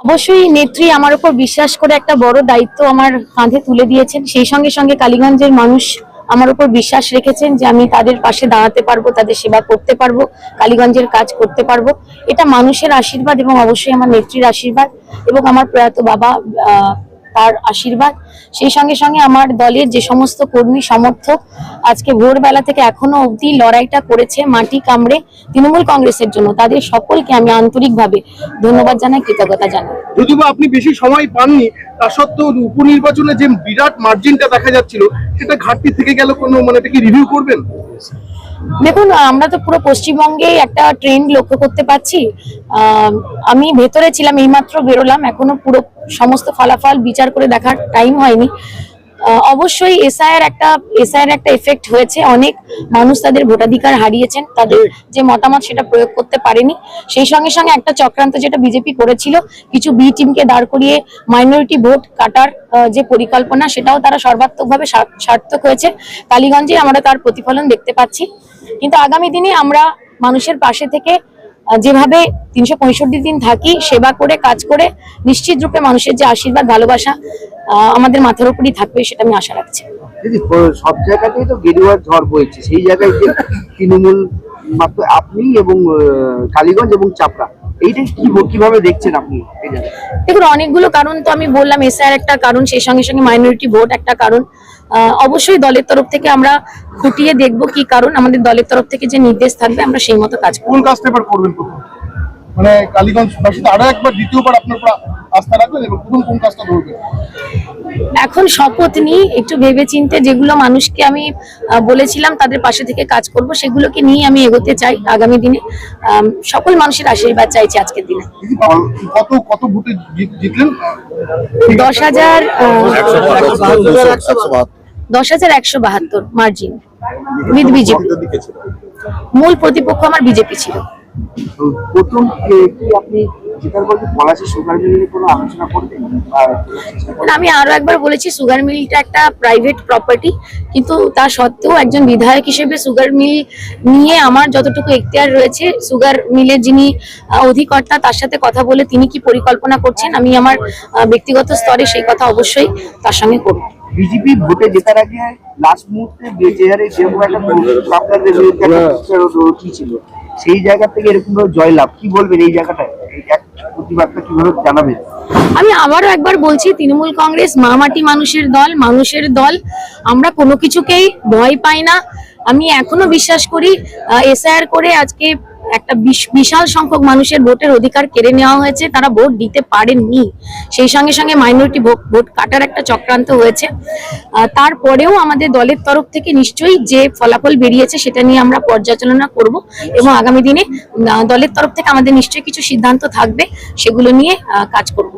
অবশ্যই নেত্রী আমার উপর বিশ্বাস করে একটা বড় দায়িত্ব আমার কাঁধে তুলে দিয়েছেন। সেই সঙ্গে সঙ্গে কালীগঞ্জের মানুষ আমার উপর বিশ্বাস রেখেছেন যে আমি তাদের পাশে দাঁড়াতে পারবো, তাদের সেবা করতে পারবো, কালীগঞ্জের কাজ করতে পারবো। এটা মানুষের আশীর্বাদ এবং অবশ্যই আমার নেত্রীর আশীর্বাদ এবং আমার প্রয়াত বাবা তার আশীর্বাদ। সেই সঙ্গে সঙ্গে আমার দলের যে সমস্ত কর্মী সমর্থক আজকে ভোরবেলা থেকে এখনো অবধি লড়াইটা করেছে মাটি কামড়ে তৃণমূল কংগ্রেসের জন্য, তাদের সকলকে আমি আন্তরিকভাবে ধন্যবাদ জানাই, কৃতজ্ঞতা জানাই। যদিও আপনি বেশি সময় পাননি, তা সত্ত্বেও উপনির্বাচনে যে বিরাট মার্জিনটা দেখা যাচ্ছিল সেটা ঘাটতি থেকে গেল, কোনো এটা কি রিভিউ করবেন? দেখুন, আমরা তো পুরো পশ্চিমবঙ্গে একটা ট্রেন্ড লক্ষ্য করতে পারছি। আমি ভেতরে ছিলাম, এইমাত্র বেরোলাম, এখনো পুরো সমস্ত ফলাফল বিচার করে দেখার টাইম হয়নি। অবশ্যই এসআইআর একটা এফেক্ট হয়েছে, অনেক মানুষ তাদের ভোটাধিকার হারিয়েছেন, তাদের যে মতামত সেটা প্রয়োগ করতে পারেনি। সেই সঙ্গে সঙ্গে একটা চক্রান্ত যেটা বিজেপি করেছিল, কিছু বি টিমকে দাঁড় করিয়ে মাইনরিটি ভোট কাটার যে পরিকল্পনা, সেটাও তারা সর্বাত্মকভাবে সার্থক হয়েছে। কালীগঞ্জে আমরা তার প্রতিফলন দেখতে পাচ্ছি। কিন্তু আগামী দিনে আমরা মানুষের পাশে থেকে যেভাবে 365 দিন থাকি, সেবা করে কাজ করে, নিশ্চিত রূপে মানুষের যে আশীর্বাদ ভালোবাসা আমাদের মাথার উপরই থাকবে, সেটা আমি আশা রাখছি। সব জায়গাতেই তো গেরুয়ার ঝড় বইছে, সেই জায়গায় যে তৃণমূল মাত্র আপনি এবং কালীগঞ্জ এবং চাপড়া, এইটা কিভাবে দেখছেন আপনি? দেখুন, অনেকগুলো কারণ তো আমি বললাম, এসআইআর একটা কারণ, সেই সঙ্গে সঙ্গে মাইনরিটি ভোট একটা কারণ। অবশ্যই দলের তরফ থেকে আমরা খুঁটিয়ে দেখবো কি কারণ, আমাদের দলের তরফ থেকে যে নির্দেশ থাকবে আমরা সেই মতো কাজ করব। কোন কাজটা এবার করবেন? কালীগঞ্জ বাসীতে আরো একবার দ্বিতীয়বার আপনার উপর আস্থা রাখবেন এবং কোন কাজটা ধরবেন? এখন শপথ নিয়ে একটু ভেবেচিন্তে যেগুলো মানুষকে আমি বলেছিলাম তাদের পাশে থেকে কাজ করব, সেগুলোকে নিয়ে আমি এগোতে চাই। আগামী দিনে সকল মানুষের আশীর্বাদ চাইছি আজকের দিনে। কত ভোটে জিতলেন? 10,172 মার্জিন উইথ বিজেপি। মূল প্রতিপক্ষ আমার বিজেপি ছিল। প্রথম আপনি আমি আরো একবার বলেছি, সুগার মিলটা একটা প্রাইভেট প্রপার্টি, কিন্তু তা সত্ত্বেও একজন বিধায়ক হিসেবে সুগার মিল নিয়ে আমার যতটুকু এখতিয়ার রয়েছে, সুগার মিলের যিনি অধিকর্তা তার সাথে কথা বলে তিনি কি পরিকল্পনা করছেন, আমি আমার ব্যক্তিগত স্তরে সেই কথা অবশ্যই তার সঙ্গে করব। বিজেপি ভোটে জেতার আগে লাস্ট মুহূর্তে কি ছিল, সেই জায়গা থেকে এরকম জয়লাভ, কি বলবেন এই জায়গাটায়? প্রতিবাদটা কিভাবে জানাবেন? আমি আবারও একবার বলছি, তৃণমূল কংগ্রেস মা মাটি মানুষের দল, মানুষের দল। আমরা কোনো কিছুকেই ভয় পাই না। আমি এখনো বিশ্বাস করি এসআইআর করে আজকে একটা বিশাল সংখ্যক মানুষের ভোটের অধিকার কেড়ে নেওয়া হয়েছে, তারা ভোট দিতে পারেননি। সেই সঙ্গে সঙ্গে মাইনরিটি ভোট কাটার একটা চক্রান্ত হয়েছে। তারপরেও আমাদের দলের তরফ থেকে নিশ্চয়ই যে ফলাফল বেরিয়েছে সেটা নিয়ে আমরা পর্যালোচনা করব এবং আগামী দিনে দলের তরফ থেকে আমাদের নিশ্চয়ই কিছু সিদ্ধান্ত থাকবে, সেগুলো নিয়ে কাজ করব।